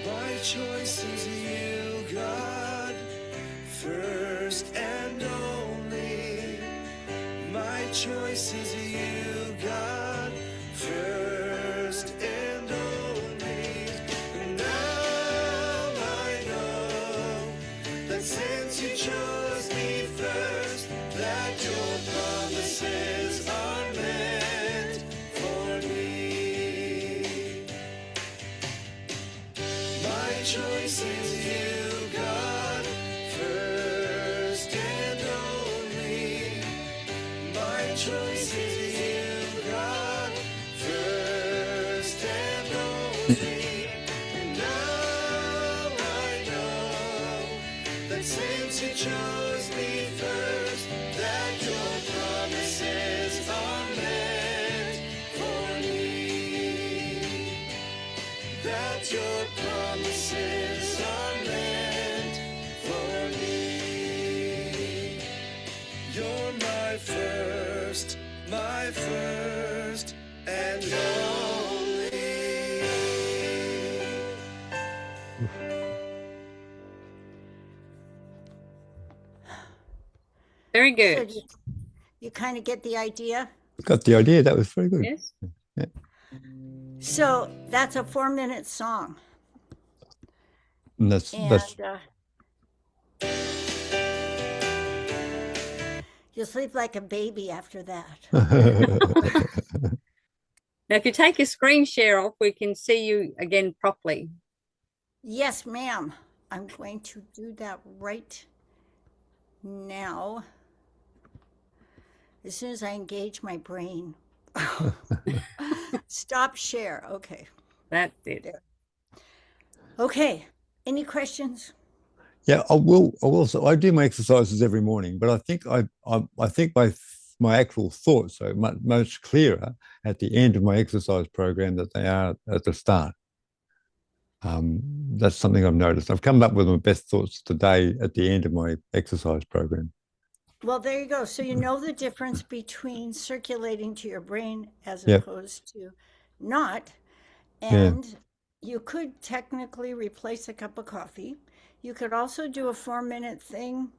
My choice is you, God, first and only. My choice is you, God, first and only. And now I know that since you chose me first, that your promises are meant for me. My choice is you, God, first and only. My choice is you, God, first and only. And now I know that since you chose me first, that your promises are meant for me. That your promises are meant for me. You're my first and only. Very So good. you kind of get the idea? got the idea. That was very good. Yes. Yeah. So that's a 4-minute song. And And that's you'll sleep like a baby after that. Now, if you take your screen share off, we can see you again properly. Yes, ma'am. I'm going to do that right now as soon as I engage my brain. Stop share. Okay. That's it. There. Okay. Any questions? Yeah, I will. I will. So I do my exercises every morning, but I think my actual thoughts are much clearer at the end of my exercise program than they are at the start. That's something I've noticed. I've come up with my best thoughts today at the end of my exercise program. Well, there you go. So you know the difference between circulating to your brain as Yep. opposed to not. Yeah. And you could technically replace a cup of coffee. You could also do a 4-minute thing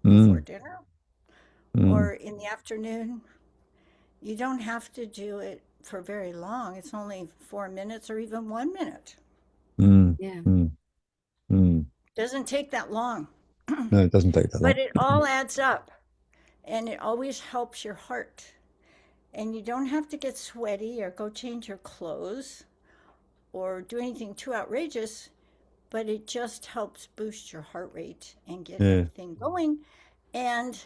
before Mm, dinner mm, or in the afternoon. You don't have to do it for very long. It's only 4 minutes or even 1 minute. mm, Yeah. mm, mm. Doesn't take that long, No, it doesn't take that but long. it all adds up and it always helps your heart. And you don't have to get sweaty or go change your clothes or do anything too outrageous, but it just helps boost your heart rate and get Yeah. everything going and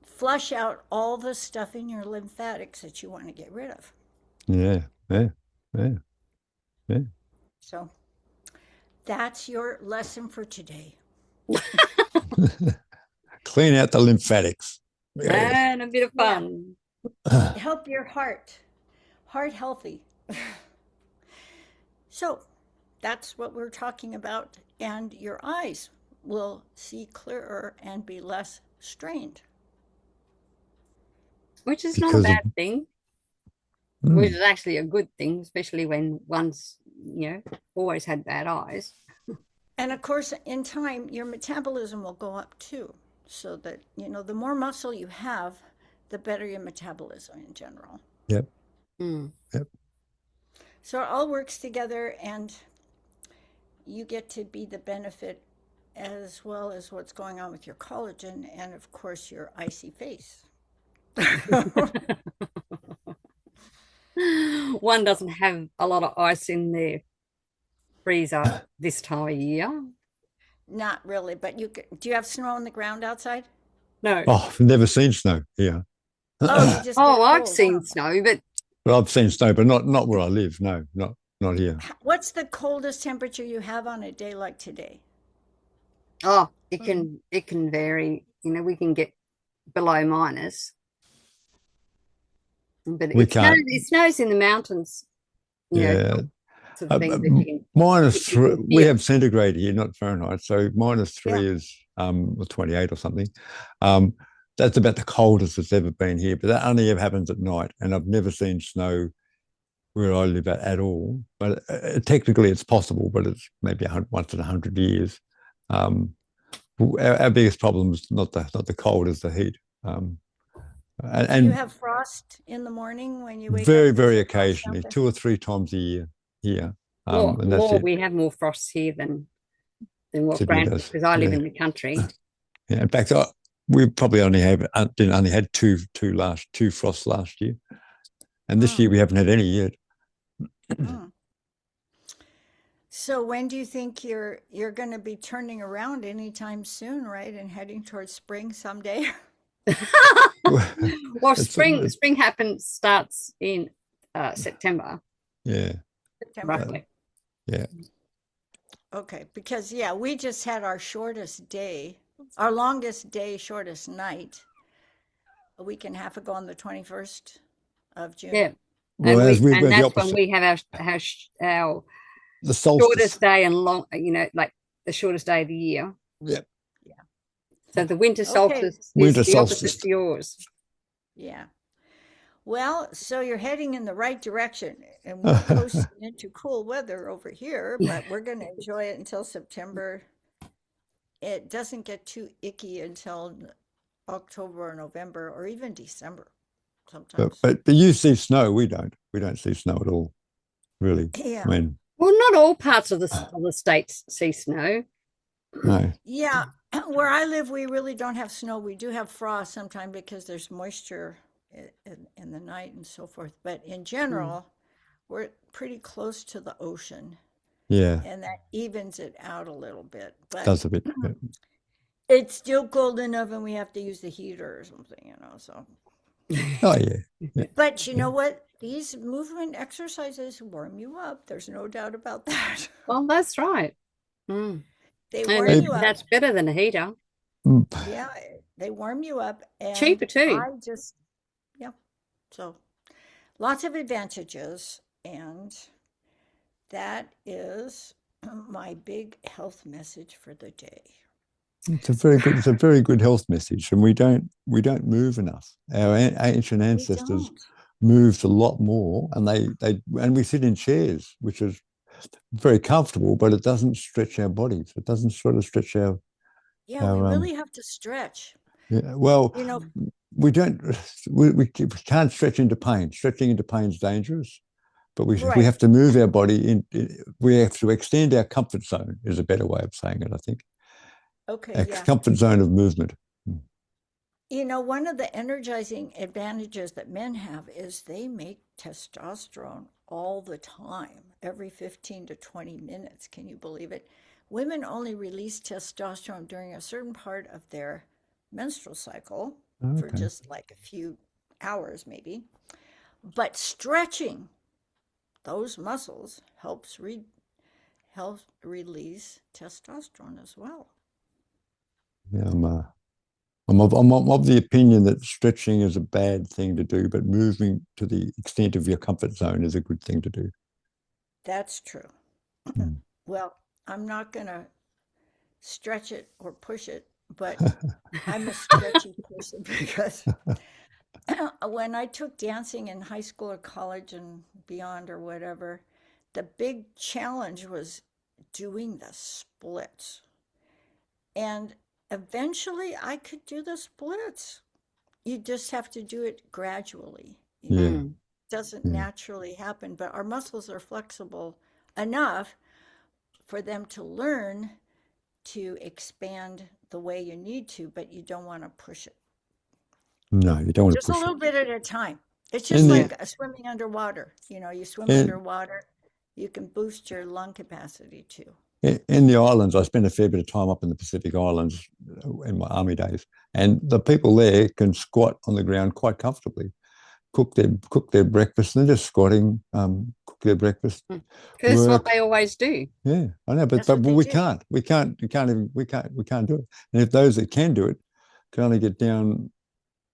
flush out all the stuff in your lymphatics that you want to get rid of. Yeah. Yeah. Yeah. Yeah. So that's your lesson for today. Clean out the lymphatics. Yeah. And a bit of Yeah, fun. help your heart healthy. So that's what we're talking about, and your eyes will see clearer and be less strained. Which is not a Because of bad thing, which mm, is actually a good thing, especially when one's, always had bad eyes. And of course, in time, your metabolism will go up too. So that, the more muscle you have, the better your metabolism in general. yep. Mm. Yep. So it all works together, and you get to be the benefit as well as what's going on with your collagen and, of course, your icy face. One doesn't have a lot of ice in their freezer this time of year. Not really, but do you have snow on the ground outside? No. Oh, I've never seen snow here. Oh, you just get Oh, a I've cold, huh? seen snow, but Well, I've seen snow, but not where I live. No, not here. What's the coldest temperature you have on a day like today? oh, it can vary. We can get below minus, but We it can't. snows in the mountains, Yeah. sort of things that Minus you three. can We feel. have centigrade here, not Fahrenheit. So minus Yeah. three is 28 or something. Um, that's about the coldest it's ever been here. But that only ever happens at night, and I've never seen snow where I live at all. But technically, it's possible, but it's maybe once in 100 years. Um, our biggest problem is not the cold, is the heat. Do you And have frost in the morning when you wake very, up? Is very there frost out occasionally, there? 2 or 3 times a year here, More, and that's more. it. We have more frosts here than what Sydney Grant, does. because I live Yeah. in the country. Yeah. In fact, we probably only had two frosts last year, and this Mm, year we haven't had any yet. mm. So when do you think you're going to be turning around anytime soon, right? And heading towards spring someday? Well, It's spring starts in September, yeah, September. uh, roughly. yeah. Okay, because yeah, we just had our shortest day, our longest day, shortest night a week and a half ago on the 21st of June. Yeah, Well, as we and were the that's when opposite, we have our the solstice. shortest day and like the shortest day of the year. Yeah, Yeah. So the winter Okay. solstice is winter the opposite solstice. to yours. Yeah. Well, so you're heading in the right direction, and we're coasting into cool weather over here, but we're going to enjoy it until September. It doesn't get too icky until October or November or even December But, sometimes. but but you see snow. We don't. We don't see snow at all. Really. Yeah. I mean, Well, not all parts of the states see snow. no. Yeah. Where I live, we really don't have snow. We do have frost sometimes because there's moisture in the night and so forth. But in Mm. general, we're pretty close to the ocean. Yeah, and that evens it out a little bit. But does a bit. Yeah. it's still cold enough, and we have to use the heater or something. So, Oh yeah, yeah, but you yeah. know what? These movement exercises warm you up. There's no doubt about that. Well, that's right. Mm. They And warm you up. that's better than a heater. Mm, Yeah, they warm you up, and Cheaper too. I just, yeah. So lots of advantages, and that is my big health message for the day. It's a very good health message, and we don't move enough. Our ancient We ancestors don't. moved a lot more, and we sit in chairs, which is very comfortable, but it doesn't stretch our bodies. It doesn't sort of stretch Yeah, we our really have to stretch. yeah. Well, You know, we don't we can't stretch into pain. Stretching into pain is dangerous, but we right. have to move our body we have to extend our comfort zone is a better way of saying it, I think. Okay, Our yeah. comfort zone of movement. One of the energizing advantages that men have is they make testosterone all the time, every 15 to 20 minutes. Can you believe it? Women only release testosterone during a certain part of their menstrual cycle for Okay. just like a few hours, maybe. But stretching those muscles helps release testosterone as well. Yeah, I'm of the opinion that stretching is a bad thing to do, but moving to the extent of your comfort zone is a good thing to do. That's true. Mm. Well, I'm not going to stretch it or push it, but I'm a stretchy person because when I took dancing in high school or college and beyond or whatever, the big challenge was doing the splits. And eventually I could do the splits. You just have to do it gradually. Yeah, Mm. It doesn't yeah. naturally happen, but our muscles are flexible enough for them to learn to expand the way you need to, but you don't want to push it. No, you don't want to Just a push it. little bit at a time. It's just In the like swimming underwater. You swim in, underwater, you can boost your lung capacity too. in the islands, I spent a fair bit of time up in the Pacific Islands in my army days, and the people there can squat on the ground quite comfortably. Cook their breakfast, and they're just squatting, cook their breakfast, Because that's what work. they always do. Yeah, I know, but That's but what they we do. can't. We can't do it. And if those that can do it can only get down,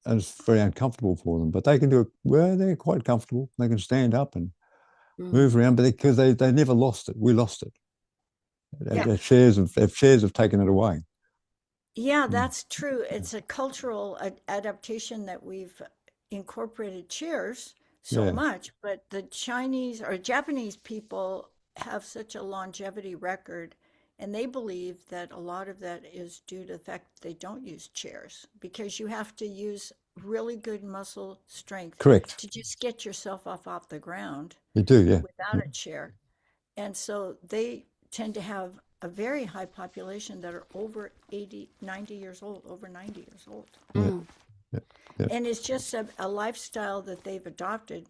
and it's very uncomfortable for them. But they can do it. Well, they're quite comfortable. They can stand up and move Mm. around, but because they never lost it. We lost it. Yeah. Our chairs have taken it away. Yeah, Mm. that's true. It's a cultural adaptation that we've incorporated chairs so Yeah, much, but the Chinese or Japanese people have such a longevity record, and they believe that a lot of that is due to the fact that they don't use chairs because you have to use really good muscle strength correct. to just get yourself off the ground You do, yeah. without a chair. And so they tend to have a very high population that are over 80, 90 years old, over 90 years old. Yeah, Mm. yeah, yeah. And it's just a lifestyle that they've adopted.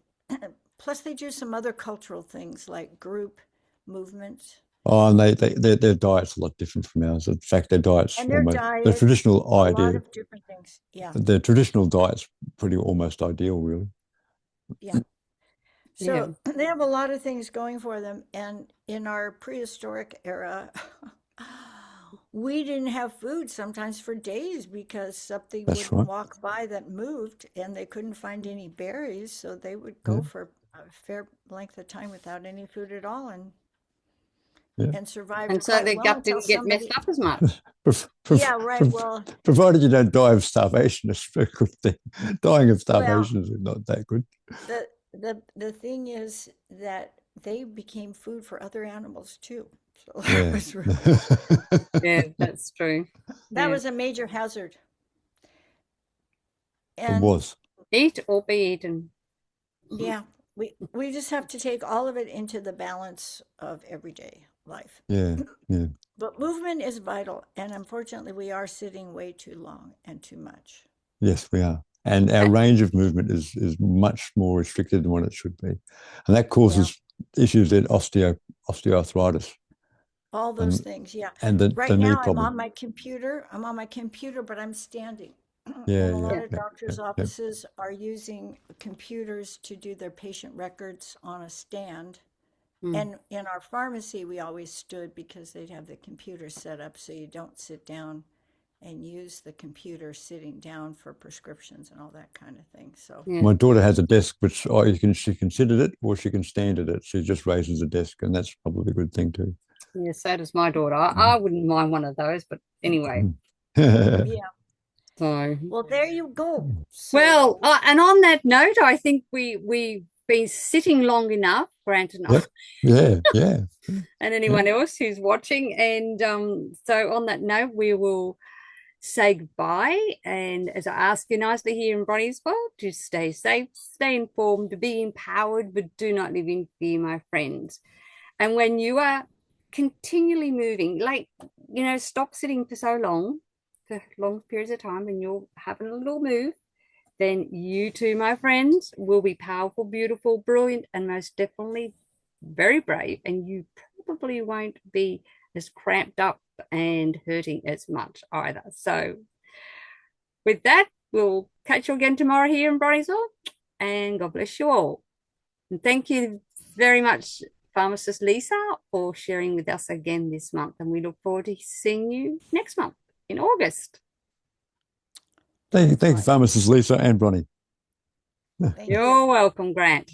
Plus, they do some other cultural things like group movements. Oh, and their diet's a lot different from ours. In fact, their diet's And their almost the diet, traditional a lot idea. of different things. Yeah, The traditional diet's pretty almost ideal, really. yeah. Yeah. So they have a lot of things going for them. And in our prehistoric era, we didn't have food sometimes for days because something That's would right. walk by that moved and they couldn't find any berries. So they would Yeah, go for a fair length of time without any food at all yeah. and survived And so quite their well gut until didn't get messed somebody, up as much. Prov- yeah, prov- right. prov- Well, Provided you don't die of starvation, it's a good thing. Dying of well, starvation is not that good. the thing is that they became food for other animals too. So Yeah. Yeah, that's true. that Yeah. was a major hazard. It And was. Eat or be eaten. yeah, we just have to take all of it into the balance of everyday life. Yeah, yeah. But movement is vital, and unfortunately, we are sitting way too long and too much. Yes, we are. And our Uh, range of movement is much more restricted than what it should be. And that Yeah, causes issues in osteoarthritis All those and things, yeah. the Right knee now, I'm problem. on my computer. I'm on my computer, but I'm standing. Yeah, And a yeah, lot Yeah. of yeah, yeah, doctors' yeah. offices are using computers to do their patient records on a stand. Mm. And in our pharmacy, we always stood because they'd have the computer set up so you don't sit down and use the computer sitting down for prescriptions and all that kind of thing. So, Yeah. My daughter has a desk which she can sit at it or she can stand at it. She just raises the desk, and that's probably a good thing too. Yeah, so does my daughter. I wouldn't mind one of those, but anyway. yeah. So, Well, there you go. So, well, and on that note, I think we've been sitting long enough, Grant and I, Yep. Yeah, yeah, and yeah. anyone else who's watching. And so on that note, we will say goodbye. And as I ask you nicely here in Bronie's world, to stay safe, stay informed, be empowered, but do not live in fear, my friends. And when you are continually moving, like, stop sitting for long periods of time, and you're having a little move, then you too, my friends, will be powerful, beautiful, brilliant, and most definitely very brave. And you probably won't be as cramped up and hurting as much either. So, with that, we'll catch you again tomorrow here in Bronisville. And God bless you all. And thank you very much, Pharmacist Lisa, for sharing with us again this month. And we look forward to seeing you next month in August. Thank you, right. Pharmacist Lisa and Bronnie. Thank you. You're welcome, Grant.